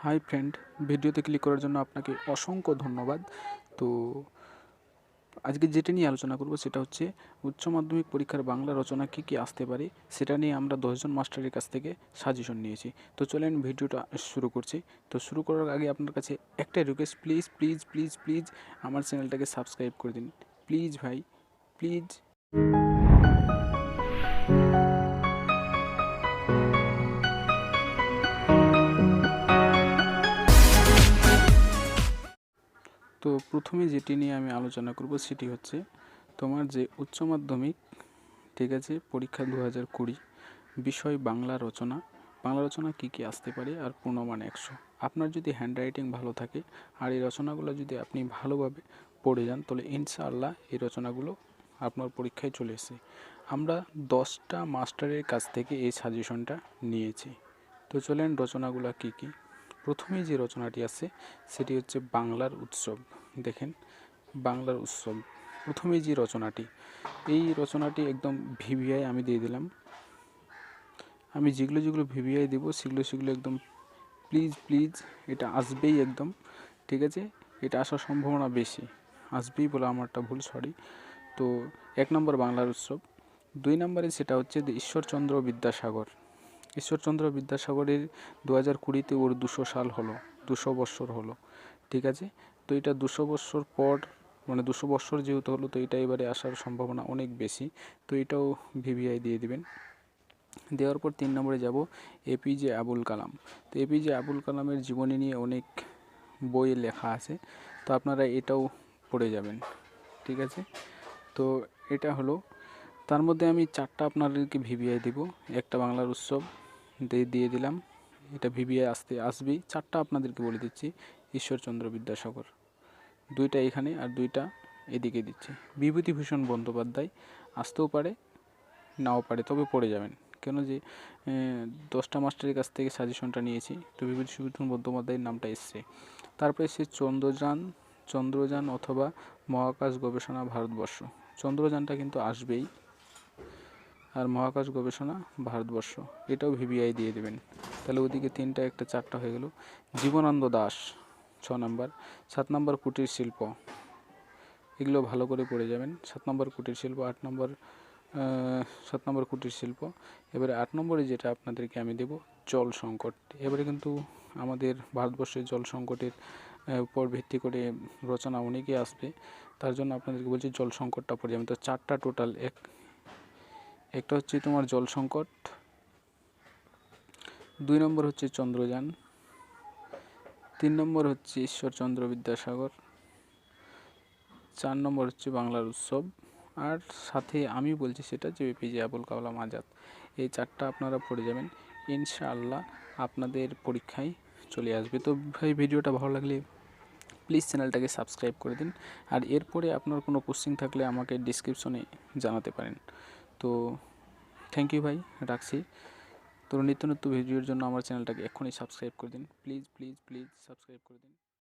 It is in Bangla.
হাই ফ্রেন্ড, ভিডিওতে ক্লিক করার জন্য আপনাকে অসংখ্য ধন্যবাদ। তো আজকে যেটা নিয়ে আলোচনা করব সেটা হচ্ছে উচ্চ মাধ্যমিক পরীক্ষার বাংলা রচনা কী কী আসতে পারে, সেটা নিয়ে আমরা 10জন মাস্টারের কাছ থেকে সাজেশন নিয়েছি। তো চলেন ভিডিওটা শুরু করছি। তো শুরু করার আগে আপনার কাছে একটাই request, please please please please আমার চ্যানেলটাকে সাবস্ক্রাইব করে দিন। প্লিজ ভাই, প্লিজ। তো প্রথমে যেটি নিয়ে আমি আলোচনা করব সেটি হচ্ছে তোমার যে উচ্চ মাধ্যমিক, ঠিক আছে, পরীক্ষা 2020 বিষয় বাংলা রচনা। বাংলা রচনা কী কী আসতে পারে আর পূর্ণমান 100। আপনার যদি হ্যান্ডরাইটিং ভালো থাকে আর এই রচনাগুলো যদি আপনি ভালোভাবে পড়ে যান, তাহলে ইনশাআল্লাহ এই রচনাগুলো আপনার পরীক্ষায় চলে এসে। আমরা 10টা মাস্টারের কাছ থেকে এই সাজেশনটা নিয়েছি। তো চলেন রচনাগুলো কী কী। প্রথমেই যে রচনাটি আছে সেটি হচ্ছে বাংলার উৎসব। দেখেন, বাংলার উৎসব প্রথমেই যে রচনাটি, এই রচনাটি একদম ভিভিআই আমি দিয়ে দিলাম। আমি যেগুলো যেগুলো ভিভিআই দেবো সেগুলো একদম প্লিজ প্লিজ এটা আসবেই একদম, ঠিক আছে। এটা আসার সম্ভাবনা বেশি, আসবেই বলে আমারটা ভুল, সরি। তো 1 নম্বর বাংলার উৎসব। 2 নম্বরে সেটা হচ্ছে ঈশ্বরচন্দ্র বিদ্যাসাগর। ঈশ্বরচন্দ্র বিদ্যাসাগরের 2020-তে ওর 200 সাল হলো, 200 বৎসর হলো, ঠিক আছে। তো এটা 200 বৎসর পর, মানে 200 বৎসর যেহেতু হলো, তো এটা এবারে আসার সম্ভাবনা অনেক বেশি। তো এটাও ভিভিআই দিয়ে দিবেন। দেওয়ার পর 3 নম্বরে যাব এপিজে আবুল কালাম। তো এপিজে আবুল কালামের জীবনী নিয়ে অনেক বই লেখা আছে, তো আপনারা এটাও পড়ে যাবেন, ঠিক আছে। তো এটা হলো, তার মধ্যে আমি 4টা আপনাদেরকে ভিভিআই দেব। একটা বাংলার উৎসব দিয়ে দিলাম, এটা ভিভিআই আসবেই। 4টা আপনাদেরকে বলে দিচ্ছি। ঈশ্বরচন্দ্র বিদ্যাসাগর 2টা এখানে আর 2টা এদিকে দিচ্ছি। বিভূতিভূষণ বন্দ্যোপাধ্যায় আসতেও পারে, নাও পারে, তবে পড়ে যাবেন। কেন যে 10টা মাস্টারের কাছ থেকে সাজেশনটা নিয়েছি, তো বিভূতিভূষণ বন্দ্যোপাধ্যায়ের নামটা এসছে। তারপরে সে চন্দ্রযান অথবা মহাকাশ গবেষণা ভারতবর্ষ। চন্দ্রযানটা কিন্তু আসবেই, আর মহাকাশ গবেষণা ভারতবর্ষ এটাও ভিভিআই দিয়ে দেবেন। তাহলে ওদিকে 3টা, একটা 4টা হয়ে গেল। জীবনানন্দ দাশ 6 নম্বর। 7 নম্বর কুটির শিল্প, এগুলো ভালো করে পড়ে যাবেন। 7 নম্বর কুটির শিল্প। 8 নম্বর 7 নম্বর কুটির শিল্প। এবারে 8 নম্বরে যেটা আপনাদেরকে আমি দেব, জল সংকট। এবারে কিন্তু আমাদের ভারতবর্ষের জল সংকটের উপর ভিত্তি করে রচনা অনেকেই আসবে, তার জন্য আপনাদেরকে বলছি জল সংকটটা পড়ে যাবেন। তো 4টা টোটাল, একটা হচ্ছে তোমার জল সংকট, 2 নম্বর হচ্ছে চন্দ্রযান, 3 নম্বর হচ্ছে ঈশ্বরচন্দ্র বিদ্যাসাগর, 4 নম্বর হচ্ছে বাংলার উৎসব, আর সাথে আমি বলছি সেটা যে এপিজে আবুল কালাম আজাদ। এই 4টা আপনারা পড়ে যাবেন, ইনশাআল্লাহ আপনাদের পরীক্ষায় চলে আসবে। তো ভাই, ভিডিওটা ভালো লাগলে প্লিজ চ্যানেলটাকে সাবস্ক্রাইব করে দিন। আর এরপরে আপনার কোনো কোশ্চেন থাকলে আমাকে ডিসক্রিপশনে জানাতে পারেন। তো থ্যাংক ইউ ভাই, রাখছি। তো নিত্য নতুন ভিডিওর জন্য আমার চ্যানেলটাকে এক্ষুনি সাবস্ক্রাইব করে দিন, প্লিজ প্লিজ প্লিজ সাবস্ক্রাইব করে দিন।